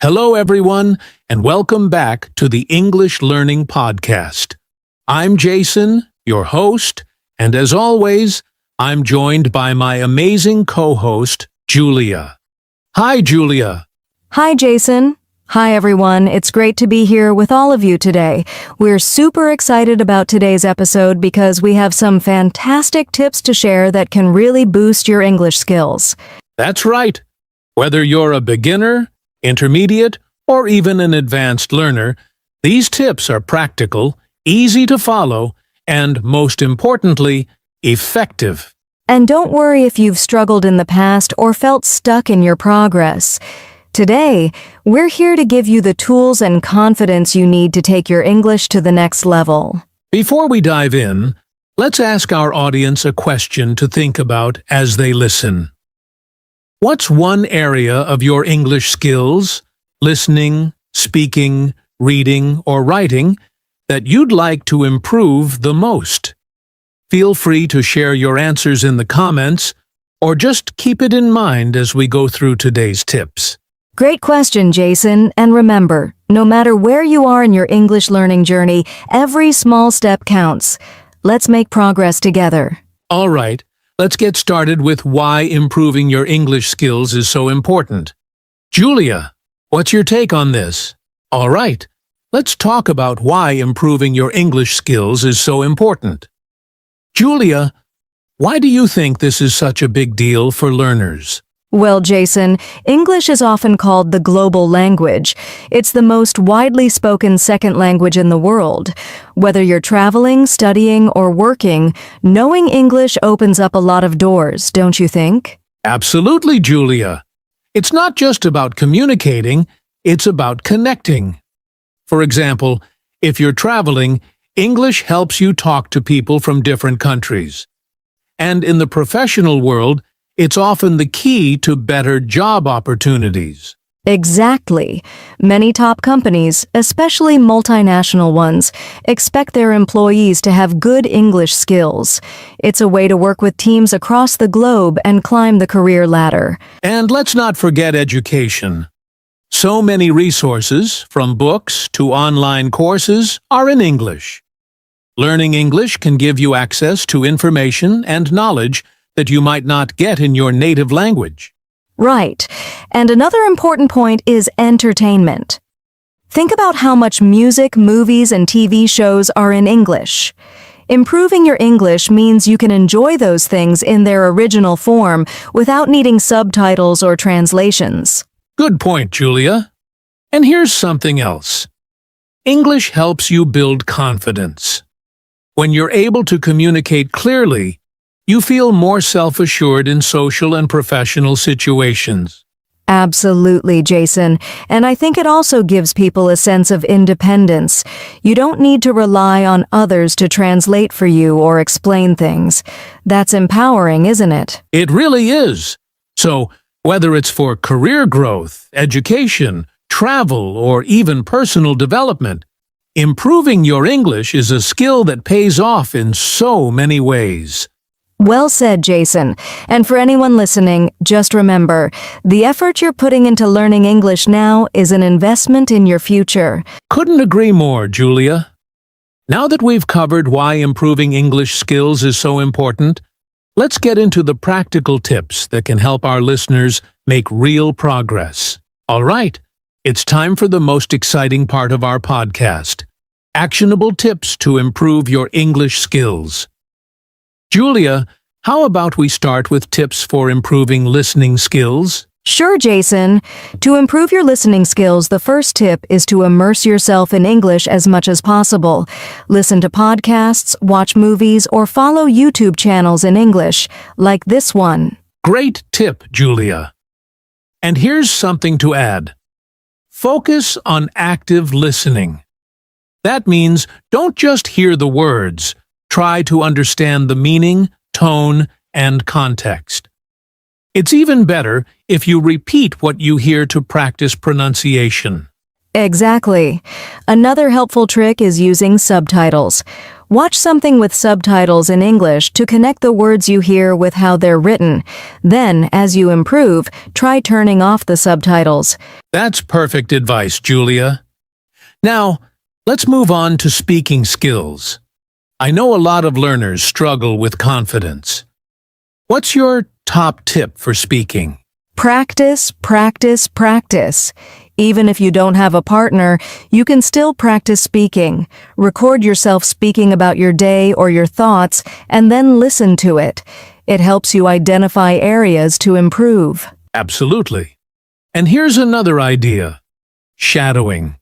Hello, everyone, and welcome back to the English Learning Podcast. I'm Jason, your host, and as always, I'm joined by my amazing co-host, Julia. Hi, Julia. Hi, Jason. Hi, everyone. It's great to be here with all of you today. We're super excited about today's episode because we have some fantastic tips to share that can really boost your English skills. That's right. Whether you're a beginner, intermediate, or even an advanced learner, these tips are practical, easy to follow, and most importantly, effective. And don't worry if you've struggled in the past or felt stuck in your progress. Today, we're here to give you the tools and confidence you need to take your English to the next level. Before we dive in, let's ask our audience a question to think about as they listen. What's one area of your English skills, listening, speaking, reading, or writing, that you'd like to improve the most? Feel free to share your answers in the comments, or just keep it in mind as we go through today's tips. Great question, Jason. And remember, no matter where you are in your English learning journey, every small step counts. Let's make progress together. All right, let's get started with why improving your English skills is so important. Julia, what's your take on this? All right, let's talk about why improving your English skills is so important. Julia, why do you think this is such a big deal for learners? Well, Jason, English is often called the global language. It's the most widely spoken second language in the world. Whether you're traveling, studying, or working, knowing English opens up a lot of doors, don't you think? Absolutely, Julia. It's not just about communicating, it's about connecting. For example, if you're traveling, English helps you talk to people from different countries. And in the professional world, it's often the key to better job opportunities. Exactly. Many top companies, especially multinational ones, expect their employees to have good English skills. It's a way to work with teams across the globe and climb the career ladder. And let's not forget education. So many resources, from books to online courses, are in English. Learning English can give you access to information and knowledge that you might not get in your native language. Right. And another important point is entertainment. Think about how much music, movies, and TV shows are in English. Improving your English means you can enjoy those things in their original form without needing subtitles or translations. Good point, Julia. And here's something else. English helps you build confidence. When you're able to communicate clearly, you feel more self-assured in social and professional situations. Absolutely, Jason. And I think it also gives people a sense of independence. You don't need to rely on others to translate for you or explain things. That's empowering, isn't it? It really is. So, whether it's for career growth, education, travel, or even personal development, improving your English is a skill that pays off in so many ways. Well said, Jason. And for anyone listening, just remember, the effort you're putting into learning English now is an investment in your future. Couldn't agree more, Julia. Now that we've covered why improving English skills is so important, let's get into the practical tips that can help our listeners make real progress. All right, it's time for the most exciting part of our podcast: actionable tips to improve your English skills. Julia, how about we start with tips for improving listening skills? Sure, Jason. To improve your listening skills, the first tip is to immerse yourself in English as much as possible. Listen to podcasts, watch movies, or follow YouTube channels in English, like this one. Great tip, Julia. And here's something to add. Focus on active listening. That means don't just hear the words. Try to understand the meaning, tone, and context. It's even better if you repeat what you hear to practice pronunciation. Exactly. Another helpful trick is using subtitles. Watch something with subtitles in English to connect the words you hear with how they're written. Then, as you improve, try turning off the subtitles. That's perfect advice, Julia. Now, let's move on to speaking skills. I know a lot of learners struggle with confidence. What's your top tip for speaking? Practice, practice, practice. Even if you don't have a partner, you can still practice speaking. Record yourself speaking about your day or your thoughts, and then listen to it. It helps you identify areas to improve. Absolutely. And here's another idea: shadowing.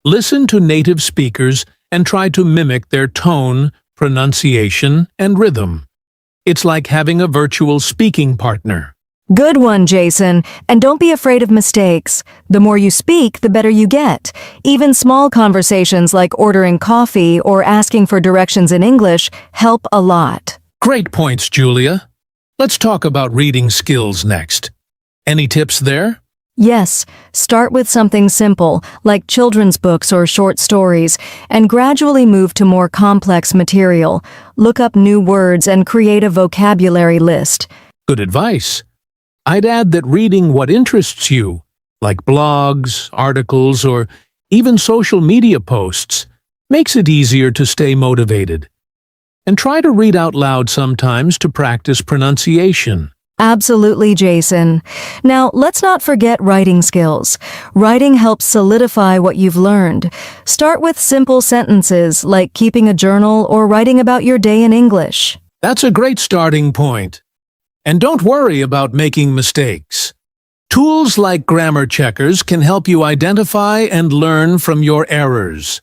Listen to native speakers and try to mimic their tone, pronunciation, and rhythm. It's like having a virtual speaking partner. Good one, Jason. And don't be afraid of mistakes. The more you speak, the better you get. Even small conversations like ordering coffee or asking for directions in English help a lot. Great points, Julia. Let's talk about reading skills next. Any tips there? Yes, start with something simple, like children's books or short stories, and gradually move to more complex material. Look up new words and create a vocabulary list. Good advice. I'd add that reading what interests you, like blogs, articles, or even social media posts, makes it easier to stay motivated. And try to read out loud sometimes to practice pronunciation. Absolutely, Jason. Now, let's not forget writing skills. Writing helps solidify what you've learned. Start with simple sentences like keeping a journal or writing about your day in English. That's a great starting point. And don't worry about making mistakes. Tools like grammar checkers can help you identify and learn from your errors.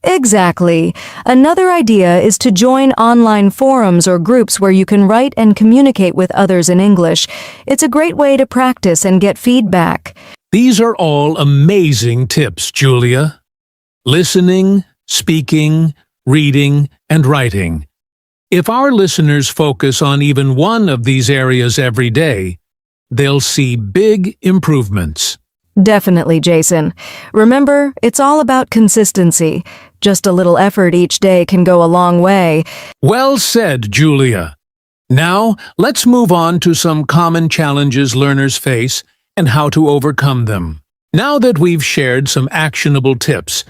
Exactly. Another idea is to join online forums or groups where you can write and communicate with others in English. It's a great way to practice and get feedback. These are all amazing tips, Julia. Listening, speaking, reading, and writing. If our listeners focus on even one of these areas every day, they'll see big improvements. Definitely, Jason. Remember, it's all about consistency. Just a little effort each day can go a long way. Well said, Julia. Now, let's move on to some common challenges learners face and how to overcome them. Now that we've shared some actionable tips,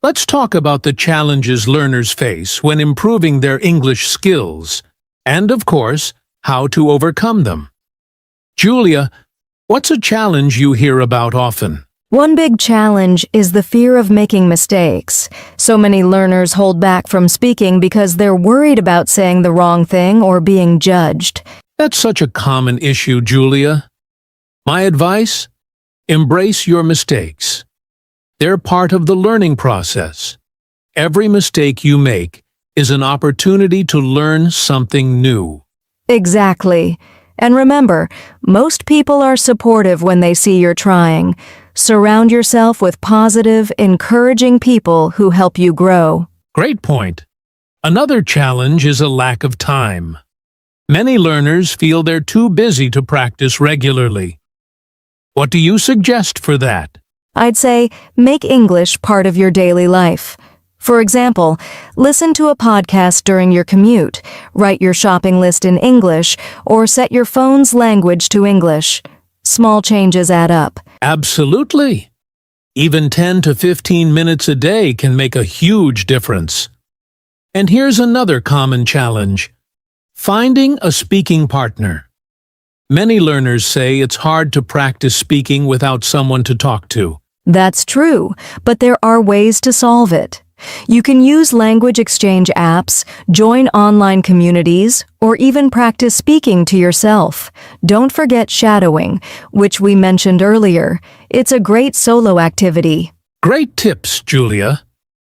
let's talk about the challenges learners face when improving their English skills, and, of course, how to overcome them. Julia, what's a challenge you hear about often? One big challenge is the fear of making mistakes. So many learners hold back from speaking because they're worried about saying the wrong thing or being judged. That's such a common issue, Julia. My advice? Embrace your mistakes. They're part of the learning process. Every mistake you make is an opportunity to learn something new. Exactly. And remember, most people are supportive when they see you're trying. Surround yourself with positive, encouraging people who help you grow. Great point. Another challenge is a lack of time. Many learners feel they're too busy to practice regularly. What do you suggest for that? I'd say make English part of your daily life. For example, listen to a podcast during your commute, write your shopping list in English, or set your phone's language to English. Small changes add up. Absolutely. Even 10 to 15 minutes a day can make a huge difference. And here's another common challenge: finding a speaking partner. Many learners say it's hard to practice speaking without someone to talk to. That's true, but there are ways to solve it. You can use language exchange apps, join online communities, or even practice speaking to yourself. Don't forget shadowing, which we mentioned earlier. It's a great solo activity. Great tips, Julia.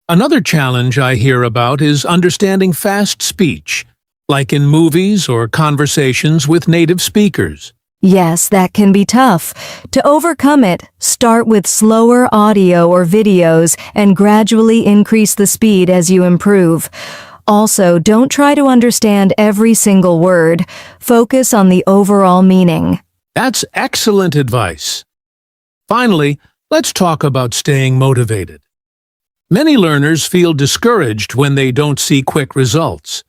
Another challenge I hear about is understanding fast speech, like in movies or conversations with native speakers. Yes, that can be tough. To overcome it, start with slower audio or videos and gradually increase the speed as you improve. Also, don't try to understand every single word. Focus on the overall meaning. That's excellent advice. Finally, let's talk about staying motivated. Many learners feel discouraged when they don't see quick results.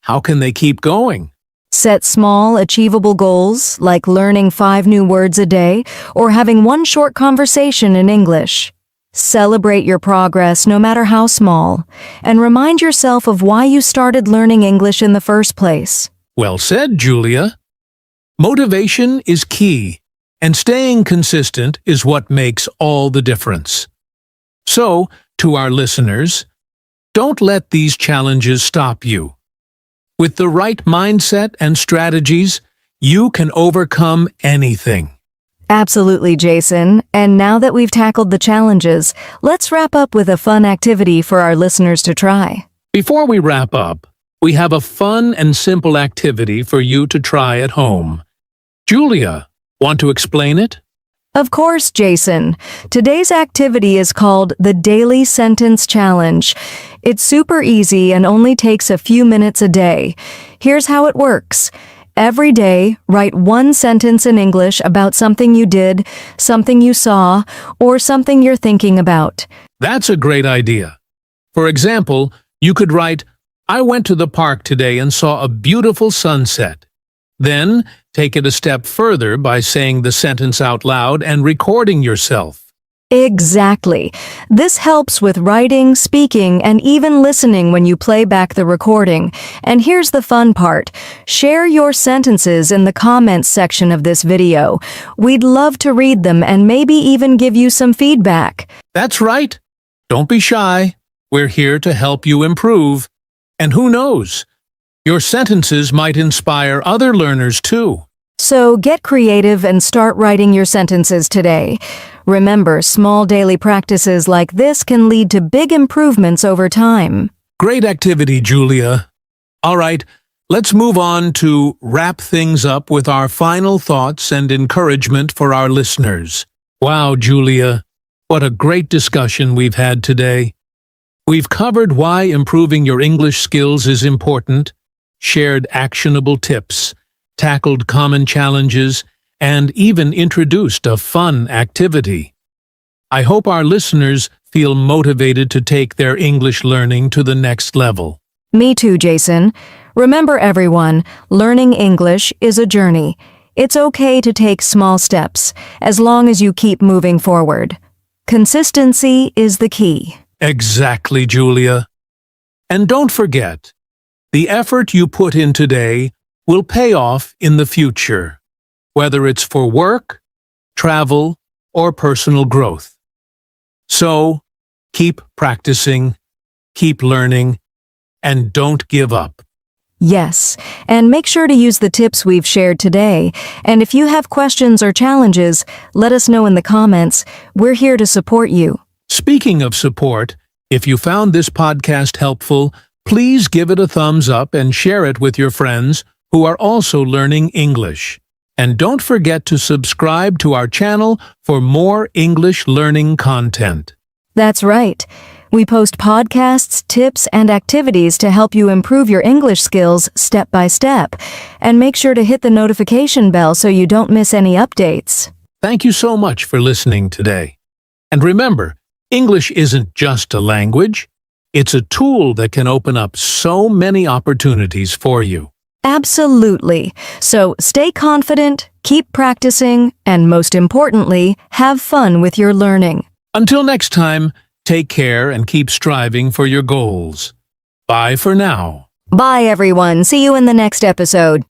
How can they keep going? Set small, achievable goals, like learning 5 new words a day or having one short conversation in English. Celebrate your progress, no matter how small, and remind yourself of why you started learning English in the first place. Well said, Julia. Motivation is key, and staying consistent is what makes all the difference. So, to our listeners, don't let these challenges stop you. With the right mindset and strategies, you can overcome anything. Absolutely, Jason. And now that we've tackled the challenges, let's wrap up with a fun activity for our listeners to try. Before we wrap up, we have a fun and simple activity for you to try at home. Julia, want to explain it? Of course, Jason. Today's activity is called the Daily Sentence Challenge. It's super easy and only takes a few minutes a day. Here's how it works. Every day, write one sentence in English about something you did, something you saw, or something you're thinking about. That's a great idea. For example, you could write, I went to the park today and saw a beautiful sunset. Then, take it a step further by saying the sentence out loud and recording yourself. Exactly. This helps with writing, speaking, and even listening when you play back the recording. And here's the fun part. Share your sentences in the comments section of this video. We'd love to read them and maybe even give you some feedback. That's right. Don't be shy. We're here to help you improve. And who knows? Your sentences might inspire other learners too. So get creative and start writing your sentences today. Remember, small daily practices like this can lead to big improvements over time. Great activity, Julia. All right, let's move on to wrap things up with our final thoughts and encouragement for our listeners. Wow, Julia, what a great discussion we've had today. We've covered why improving your English skills is important, shared actionable tips, tackled common challenges, and even introduced a fun activity. I hope our listeners feel motivated to take their English learning to the next level. Me too, Jason. Remember, everyone, learning English is a journey. It's okay to take small steps, as long as you keep moving forward. Consistency is the key. Exactly, Julia. And don't forget, the effort you put in today will pay off in the future, whether it's for work, travel, or personal growth. So, keep practicing, keep learning, and don't give up. Yes, and make sure to use the tips we've shared today. And if you have questions or challenges, let us know in the comments. We're here to support you. Speaking of support, if you found this podcast helpful, please give it a thumbs up and share it with your friends who are also learning English. And don't forget to subscribe to our channel for more English learning content. That's right. We post podcasts, tips, and activities to help you improve your English skills step by step. And make sure to hit the notification bell so you don't miss any updates. Thank you so much for listening today. And remember, English isn't just a language. It's a tool that can open up so many opportunities for you. Absolutely. So stay confident, keep practicing, and most importantly, have fun with your learning. Until next time, take care and keep striving for your goals. Bye for now. Bye, everyone. See you in the next episode.